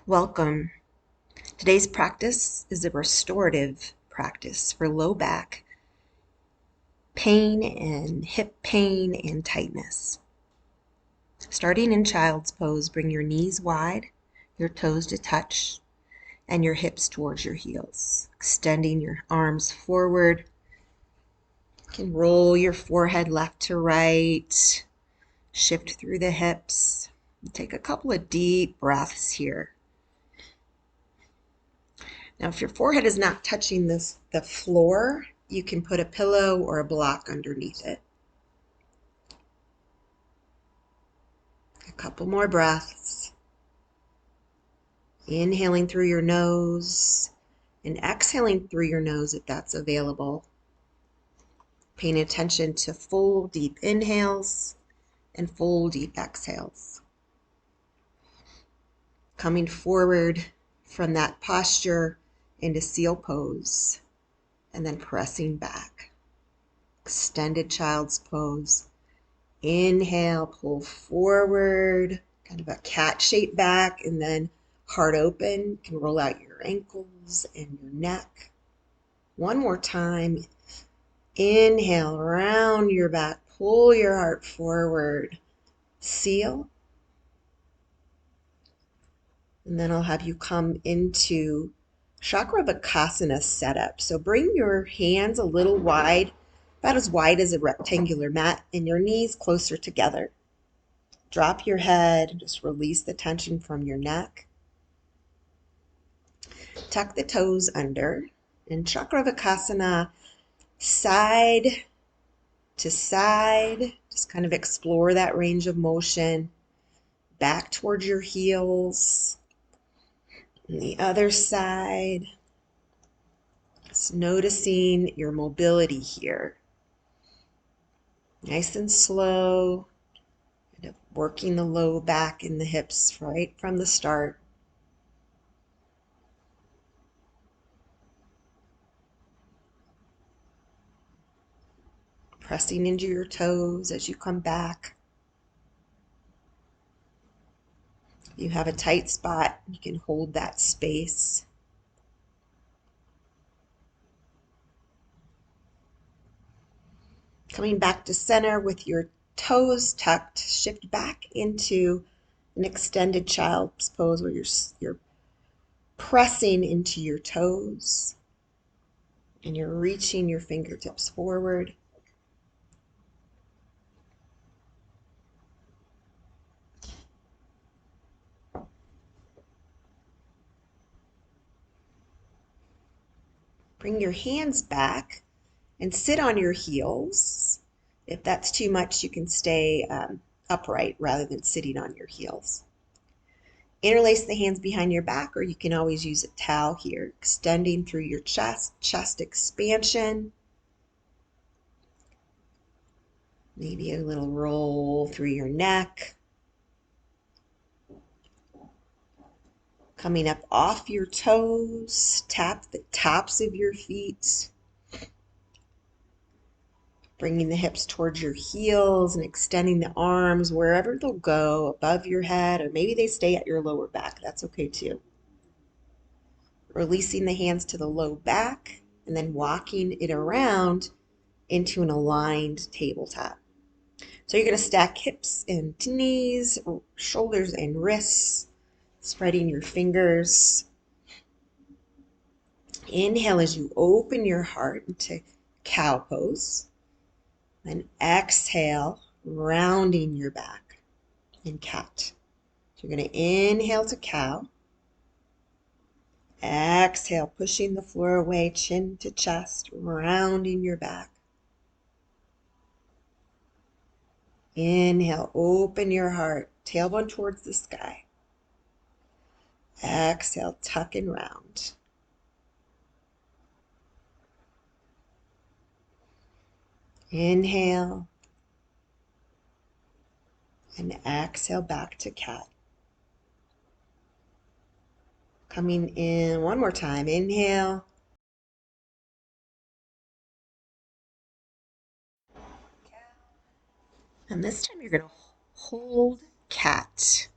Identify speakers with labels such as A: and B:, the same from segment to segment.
A: Welcome. Today's practice is a restorative practice for low back pain and hip pain and tightness. Starting in child's pose, bring your knees wide, your toes to touch, and your hips towards your heels. Extending your arms forward. You can roll your forehead left to right, shift through the hips. Take a couple of deep breaths here. Now, if your forehead is not touching the floor, you can put a pillow or a block underneath it. A couple more breaths. Inhaling through your nose and exhaling through your nose if that's available. Paying attention to full deep inhales and full deep exhales. Coming forward from that posture into seal pose and then pressing back. Extended child's pose. Inhale, pull forward, kind of a cat shape back, and then heart open. You can roll out your ankles and your neck. One more time. Inhale, round your back, pull your heart forward, seal. And then I'll have you come into Chakravarkasana setup. So bring your hands a little wide, about as wide as a rectangular mat, and your knees closer together. Drop your head and just release the tension from your neck. Tuck the toes under. In Chakravarkasana, side to side, just kind of explore that range of motion. Back towards your heels. And the other side. Just noticing your mobility here. Nice and slow. Kind of working the low back and the hips right from the start. Pressing into your toes as you come back. You have a tight spot, you can hold that space. Coming back to center with your toes tucked, shift back into an extended child's pose where you're pressing into your toes and you're reaching your fingertips forward. Bring your hands back and sit on your heels. If that's too much, you can stay upright rather than sitting on your heels. Interlace the hands behind your back, or you can always use a towel here, extending through your chest expansion. Maybe a little roll through your neck. Coming up off your toes, tap the tops of your feet. Bringing the hips towards your heels and extending the arms wherever they'll go, above your head, or maybe they stay at your lower back. That's okay too. Releasing the hands to the low back and then walking it around into an aligned tabletop. So you're going to stack hips and knees, shoulders and wrists, spreading your fingers. Inhale as you open your heart into cow pose. Then exhale, rounding your back in cat. So you're going to inhale to cow. Exhale, pushing the floor away, chin to chest, rounding your back. Inhale, open your heart, tailbone towards the sky. Exhale, tuck and round. Inhale. And exhale back to cat. Coming in one more time. Inhale. And this time you're going to hold cat.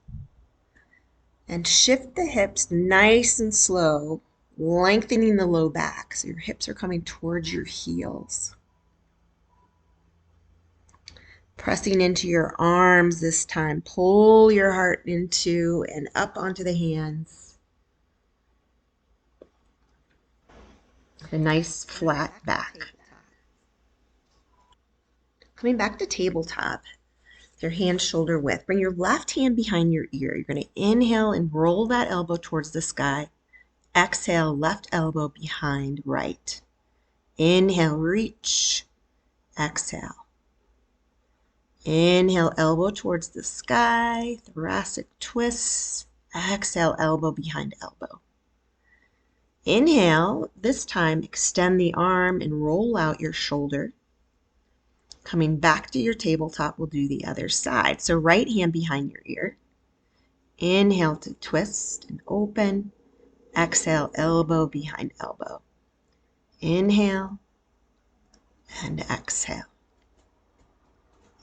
A: And shift the hips nice and slow, lengthening the low back so your hips are coming towards your heels. Pressing into your arms this time. Pull your heart into and up onto the hands. A nice flat back. Coming back to tabletop. Your hands shoulder width. Bring your left hand behind your ear. You're going to inhale and roll that elbow towards the sky. Exhale, left elbow behind right. Inhale, reach. Exhale. Inhale, elbow towards the sky, thoracic twist. Exhale, elbow behind elbow. Inhale, this time extend the arm and roll out your shoulder. Coming back to your tabletop, we'll do the other side. So right hand behind your ear. Inhale to twist and open. Exhale, elbow behind elbow. Inhale and exhale.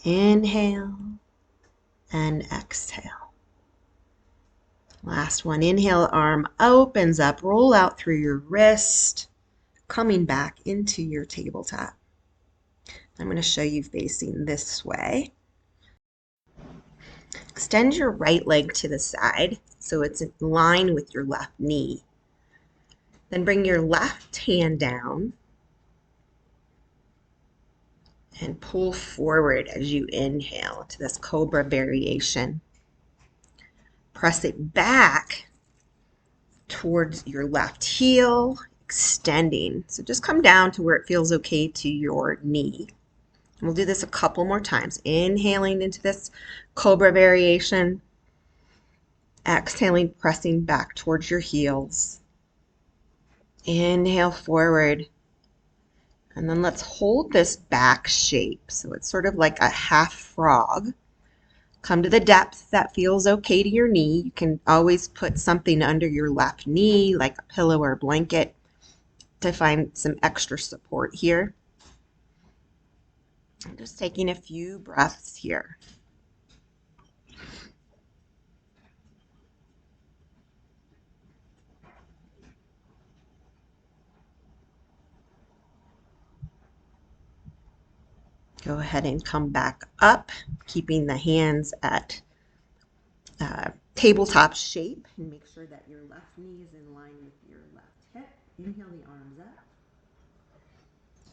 A: Inhale and exhale. Last one. Inhale, arm opens up, roll out through your wrist, coming back into your tabletop. I'm going to show you facing this way. Extend your right leg to the side so it's in line with your left knee. Then bring your left hand down and pull forward as you inhale to this cobra variation. Press it back towards your left heel, extending. So just come down to where it feels okay to your knee. We'll do this a couple more times. Inhaling into this cobra variation. Exhaling, pressing back towards your heels. Inhale forward. And then let's hold this back shape. So it's sort of like a half frog. Come to the depth that feels okay to your knee. You can always put something under your left knee, like a pillow or a blanket, to find some extra support here. I'm just taking a few breaths here. Go ahead and come back up, keeping the hands at tabletop shape, and make sure that your left knee is in line with your left hip. Inhale the arms up.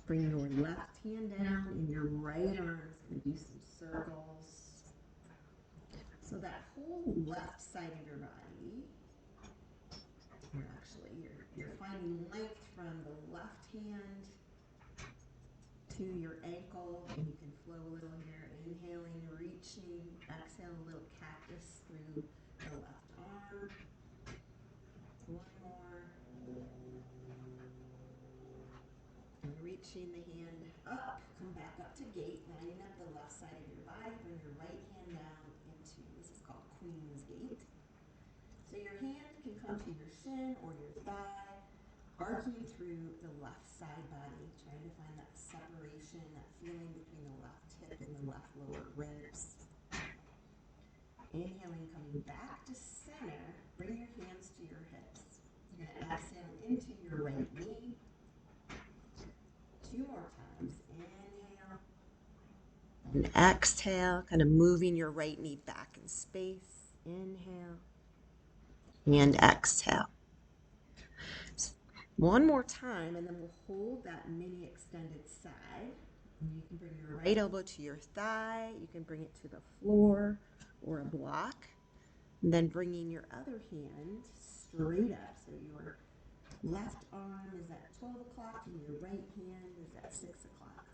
A: Bring your left hand down and your right arm is going to do some circles. So that whole left side of your body, or actually you're finding length from the left hand to your ankle, and you can flow a little here. Inhaling, reaching, exhale a little cactus through the left arm. One more. And reaching the hand up, come back up to gate, lining up the left side of your body. Bring your right hand down into, this is called Queen's Gate. So your hand can come to your shin or your thigh, arcing through the left side body, trying to find that separation, that feeling between the left hip and the left lower ribs. Inhaling, coming back to center, bring your hands to your hips. You're going to exhale into your right knee. Two more times. Inhale. And exhale, kind of moving your right knee back in space. Inhale. And exhale. One more time, and then we'll hold that mini extended side. And you can bring your right elbow to your thigh. You can bring it to the floor or a block. And then bringing your other hand straight up. So your left arm is at 12 o'clock and your right hand is at 6 o'clock.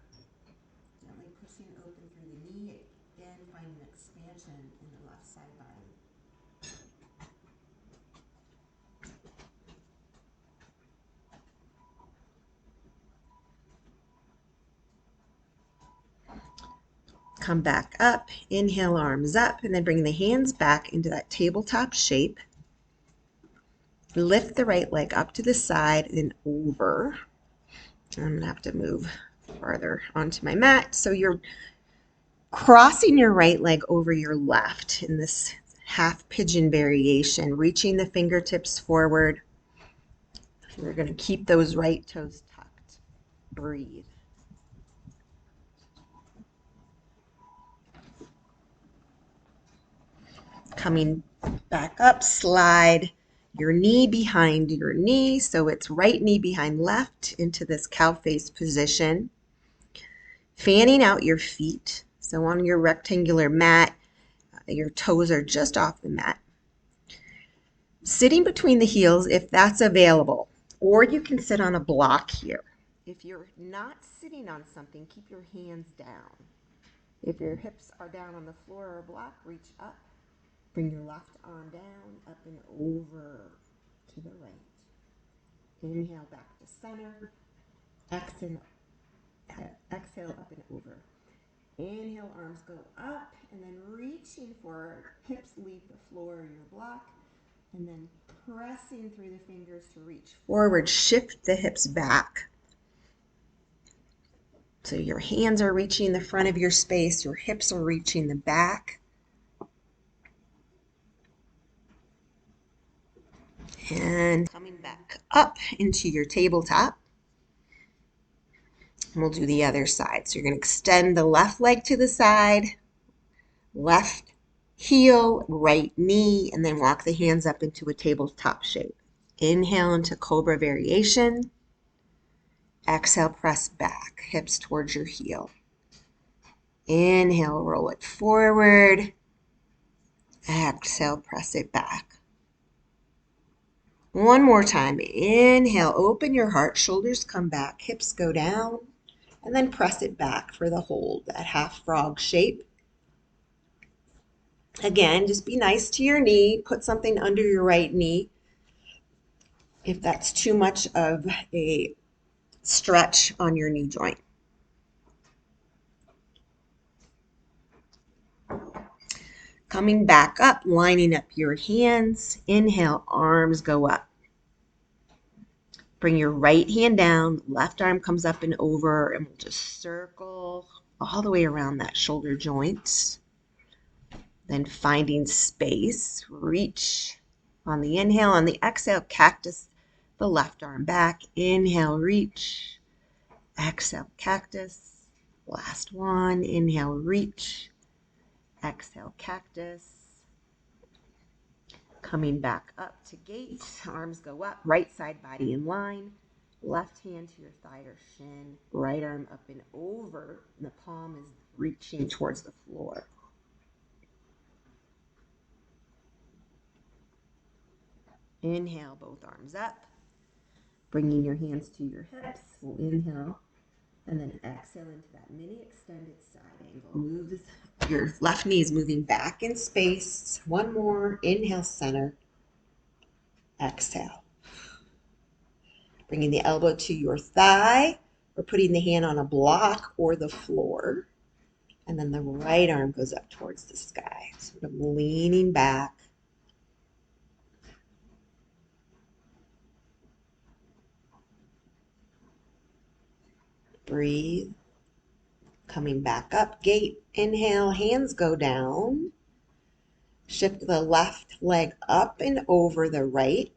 A: Gently pushing open through the knee. Again, finding expansion in the left side body. Come back up, inhale, arms up, and then bring the hands back into that tabletop shape. Lift the right leg up to the side and over. I'm going to have to move farther onto my mat. So you're crossing your right leg over your left in this half pigeon variation, reaching the fingertips forward. We're going to keep those right toes tucked. Breathe. Coming back up, slide your knee behind your knee, so it's right knee behind left into this cow face position. Fanning out your feet. So on your rectangular mat, your toes are just off the mat. Sitting between the heels if that's available, or you can sit on a block here. If you're not sitting on something, keep your hands down. If your hips are down on the floor or a block, reach up. Bring your left arm down, up and over to the right. Inhale back to center. Exhale up and over. Inhale, arms go up, and then reaching forward. Hips leave the floor or your block, and then pressing through the fingers to reach forward. Shift the hips back. So your hands are reaching the front of your space, your hips are reaching the back. And coming back up into your tabletop. And we'll do the other side. So you're going to extend the left leg to the side, left heel, right knee, and then walk the hands up into a tabletop shape. Inhale into Cobra variation. Exhale, press back, hips towards your heel. Inhale, roll it forward. Exhale, press it back. One more time. Inhale, open your heart, shoulders come back, hips go down, and then press it back for the hold, that half frog shape. Again, just be nice to your knee. Put something under your right knee if that's too much of a stretch on your knee joint. Coming back up, lining up your hands. Inhale, arms go up. Bring your right hand down, left arm comes up and over, and we'll just circle all the way around that shoulder joint. Then finding space, reach on the inhale. On the exhale, cactus the left arm back. Inhale, reach. Exhale, cactus. Last one. Inhale, reach. Exhale, cactus. Coming back up to gate. Arms go up. Right side body in line. Left hand to your thigh or shin. Right arm up and over. And the palm is reaching towards the floor. Inhale, both arms up. Bringing your hands to your hips. We'll inhale. And then exhale into that mini extended side angle. Move your left knee is moving back in space. One more. Inhale, center. Exhale. Bringing the elbow to your thigh or putting the hand on a block or the floor. And then the right arm goes up towards the sky. Sort of leaning back. Breathe. Coming back up, gate, inhale, hands go down. Shift the left leg up and over the right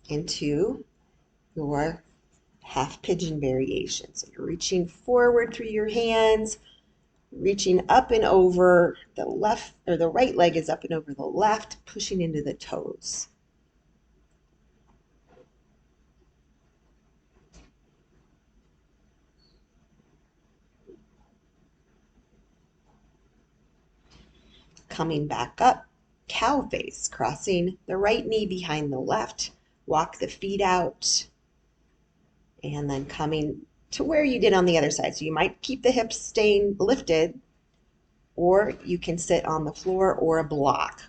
A: into your half pigeon variation. So you're reaching forward through your hands, reaching up and over the left, or the right leg is up and over the left, pushing into the toes. Coming back up, cow face, crossing the right knee behind the left, walk the feet out, and then coming to where you did on the other side. So you might keep the hips staying lifted, or you can sit on the floor or a block.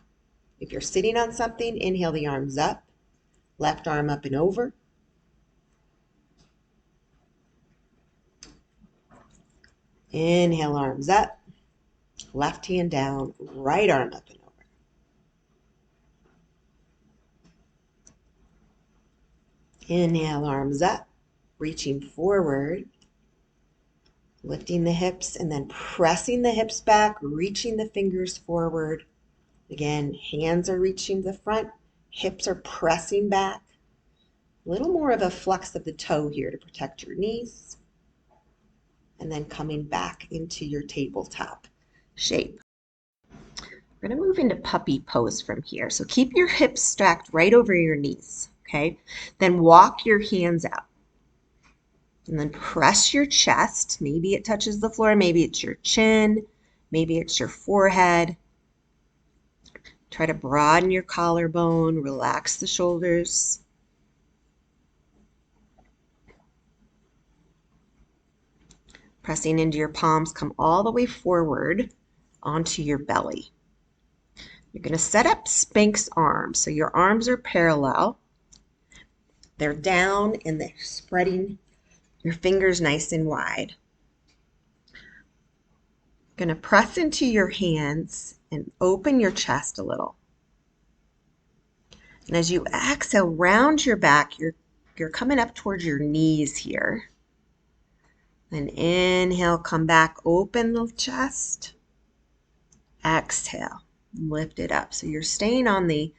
A: If you're sitting on something, inhale the arms up, left arm up and over. Inhale, arms up, left hand down, right arm up and over. Inhale, arms up, reaching forward, lifting the hips and then pressing the hips back, reaching the fingers forward. Again, hands are reaching the front, hips are pressing back. A little more of a flex of the toe here to protect your knees. And then coming back into your tabletop shape. We're going to move into puppy pose from here. So keep your hips stacked right over your knees, okay? Then walk your hands out. And then press your chest. Maybe it touches the floor, maybe it's your chin, maybe it's your forehead. Try to broaden your collarbone, relax the shoulders. Pressing into your palms, come all the way forward onto your belly. You're going to set up Sphinx arms. So your arms are parallel. They're down and they're spreading your fingers nice and wide. Going to press into your hands and open your chest a little. And as you exhale, round your back, you're coming up towards your knees here. Then inhale, come back, open the chest. Exhale, lift it up. So you're staying on the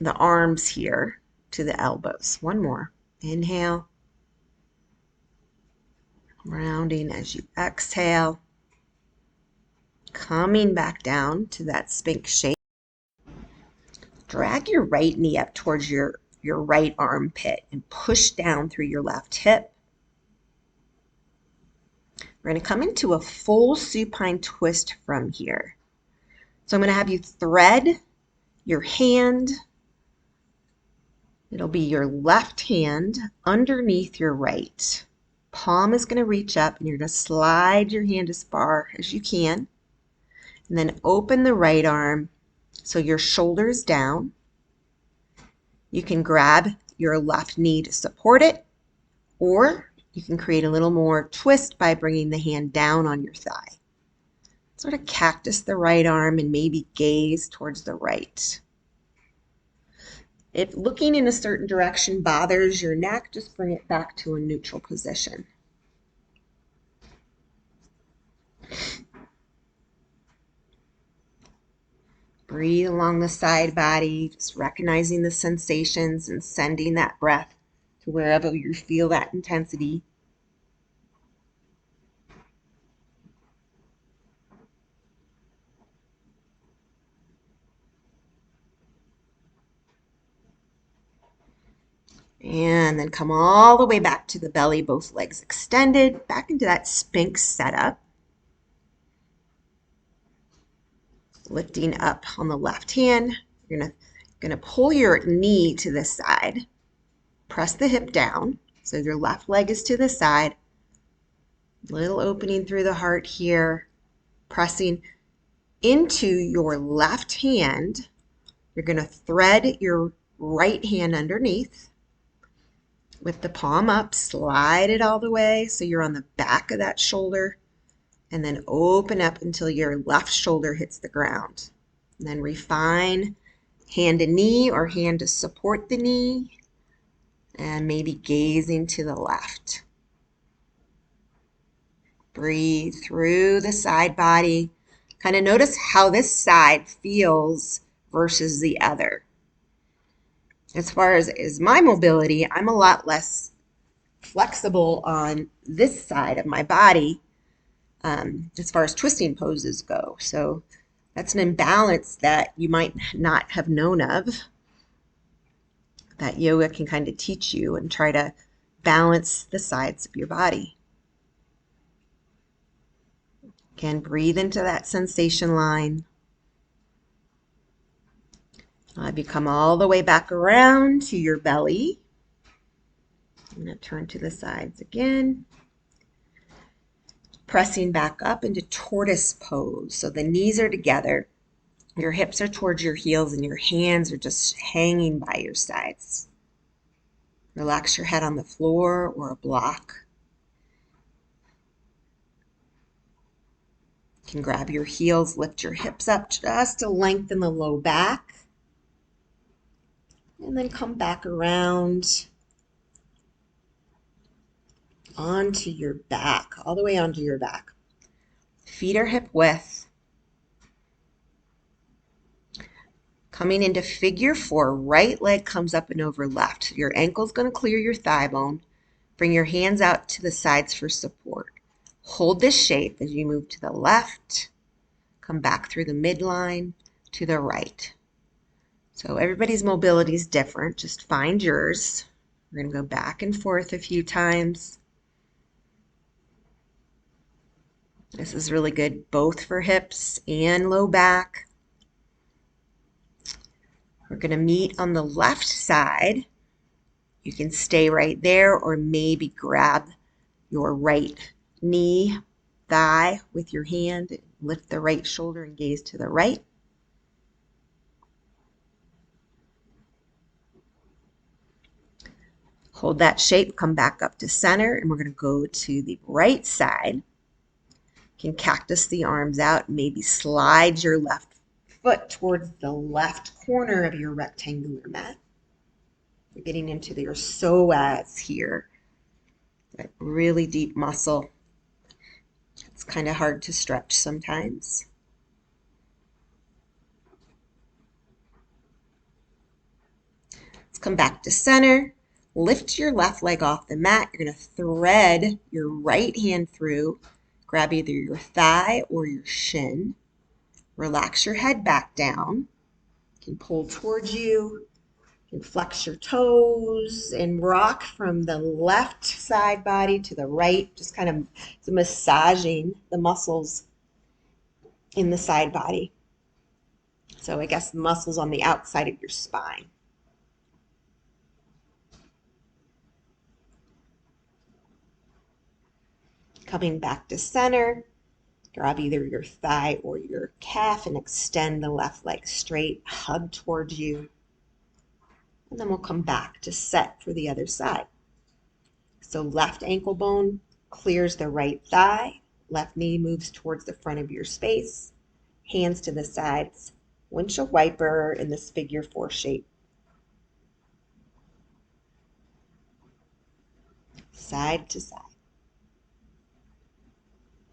A: arms here to the elbows. One more. Inhale. Rounding as you exhale. Coming back down to that Sphinx shape. Drag your right knee up towards your right armpit and push down through your left hip. We're going to come into a full supine twist from here. So I'm going to have you thread your hand. It'll be your left hand underneath your right. Palm is going to reach up and you're going to slide your hand as far as you can. And then open the right arm so your shoulder's down. You can grab your left knee to support it, or you can create a little more twist by bringing the hand down on your thigh. Sort of cactus the right arm and maybe gaze towards the right. If looking in a certain direction bothers your neck, just bring it back to a neutral position. Breathe along the side body, just recognizing the sensations and sending that breath to wherever you feel that intensity. And then come all the way back to the belly, both legs extended, back into that Sphinx setup. Lifting up on the left hand, you're gonna pull your knee to the side. Press the hip down, so your left leg is to the side. Little opening through the heart here. Pressing into your left hand, you're gonna thread your right hand underneath. With the palm up, slide it all the way so you're on the back of that shoulder, and then open up until your left shoulder hits the ground. And then refine hand to knee or hand to support the knee, and maybe gazing to the left. Breathe through the side body. Kind of notice how this side feels versus the other. As far as my mobility, I'm a lot less flexible on this side of my body as far as twisting poses go. So that's an imbalance that you might not have known of, that yoga can kind of teach you and try to balance the sides of your body. Again, breathe into that sensation line. You come all the way back around to your belly. I'm going to turn to the sides again. Pressing back up into tortoise pose. So the knees are together, your hips are towards your heels, and your hands are just hanging by your sides. Relax your head on the floor or a block. You can grab your heels, lift your hips up just to lengthen the low back. And then come back around onto your back, all the way onto your back. Feet are hip width. Coming into figure 4, right leg comes up and over left. Your ankle's going to clear your thigh bone. Bring your hands out to the sides for support. Hold this shape as you move to the left. Come back through the midline to the right. So everybody's mobility is different. Just find yours. We're going to go back and forth a few times. This is really good both for hips and low back. We're going to meet on the left side. You can stay right there or maybe grab your right knee, thigh with your hand. Lift the right shoulder and gaze to the right. Hold that shape, come back up to center, and we're going to go to the right side. You can cactus the arms out, maybe slide your left foot towards the left corner of your rectangular mat. You're getting into your psoas here, that really deep muscle. It's kind of hard to stretch sometimes. Let's come back to center. Lift your left leg off the mat. You're going to thread your right hand through. Grab either your thigh or your shin. Relax your head back down. You can pull towards you. You can flex your toes and rock from the left side body to the right, just kind of massaging the muscles in the side body. So I guess the muscles on the outside of your spine. Coming back to center, grab either your thigh or your calf and extend the left leg straight, hug towards you. And then we'll come back to set for the other side. So left ankle bone clears the right thigh, left knee moves towards the front of your space, hands to the sides, windshield wiper in this figure 4 shape. Side to side.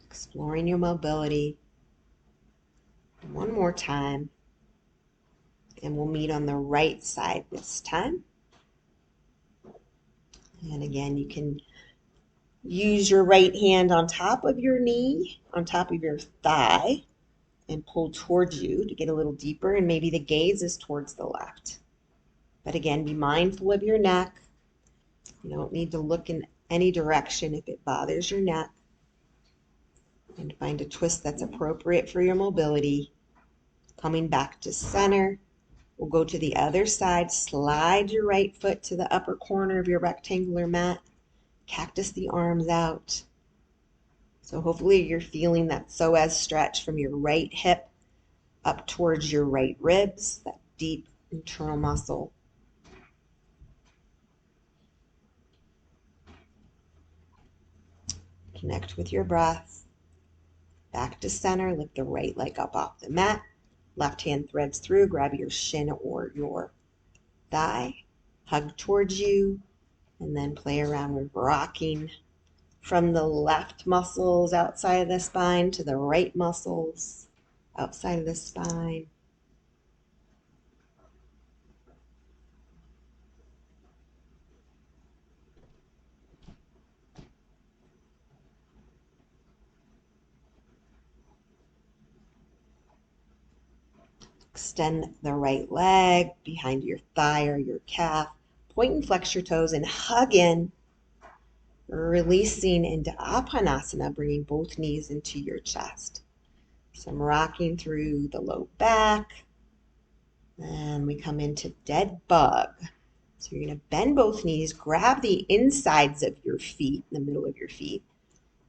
A: Exploring your mobility. One more time. And we'll meet on the right side this time. And again, you can use your right hand on top of your knee, on top of your thigh, and pull towards you to get a little deeper, and maybe the gaze is towards the left. But again, be mindful of your neck. You don't need to look in any direction if it bothers your neck. And find a twist that's appropriate for your mobility. Coming back to center. We'll go to the other side. Slide your right foot to the upper corner of your rectangular mat. Cactus the arms out. So hopefully you're feeling that psoas stretch from your right hip up towards your right ribs, that deep internal muscle. Connect with your breath. Back to center, lift the right leg up off the mat. Left hand threads through, grab your shin or your thigh. Hug towards you, and then play around with rocking from the left muscles outside of the spine to the right muscles outside of the spine. Extend the right leg behind your thigh or your calf. Point and flex your toes and hug in, releasing into Apanasana, bringing both knees into your chest. Some rocking through the low back. And we come into dead bug. So you're going to bend both knees, grab the insides of your feet, in the middle of your feet,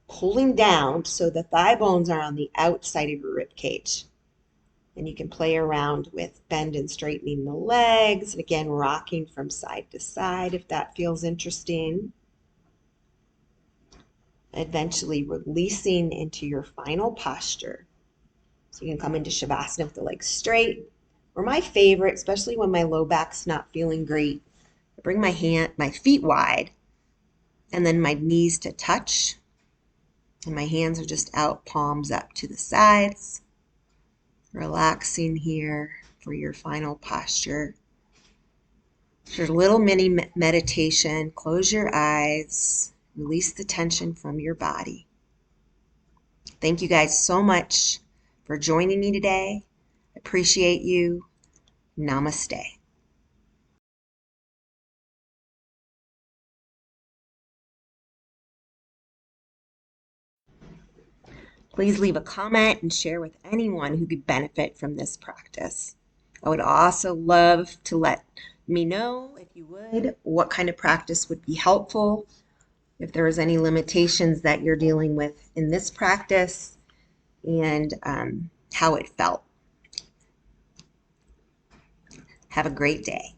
A: pulling down so the thigh bones are on the outside of your rib cage. And you can play around with bend and straightening the legs. And again, rocking from side to side if that feels interesting. Eventually releasing into your final posture. So you can come into Shavasana with the legs straight. Or my favorite, especially when my low back's not feeling great, I bring my feet wide and then my knees to touch. And my hands are just out, palms up to the sides. Relaxing here for your final posture. It's your little mini meditation. Close your eyes. Release the tension from your body. Thank you guys so much for joining me today. Appreciate you. Namaste. Please leave a comment and share with anyone who could benefit from this practice. I would also love to let me know, if you would, what kind of practice would be helpful, if there was any limitations that you're dealing with in this practice, and how it felt. Have a great day.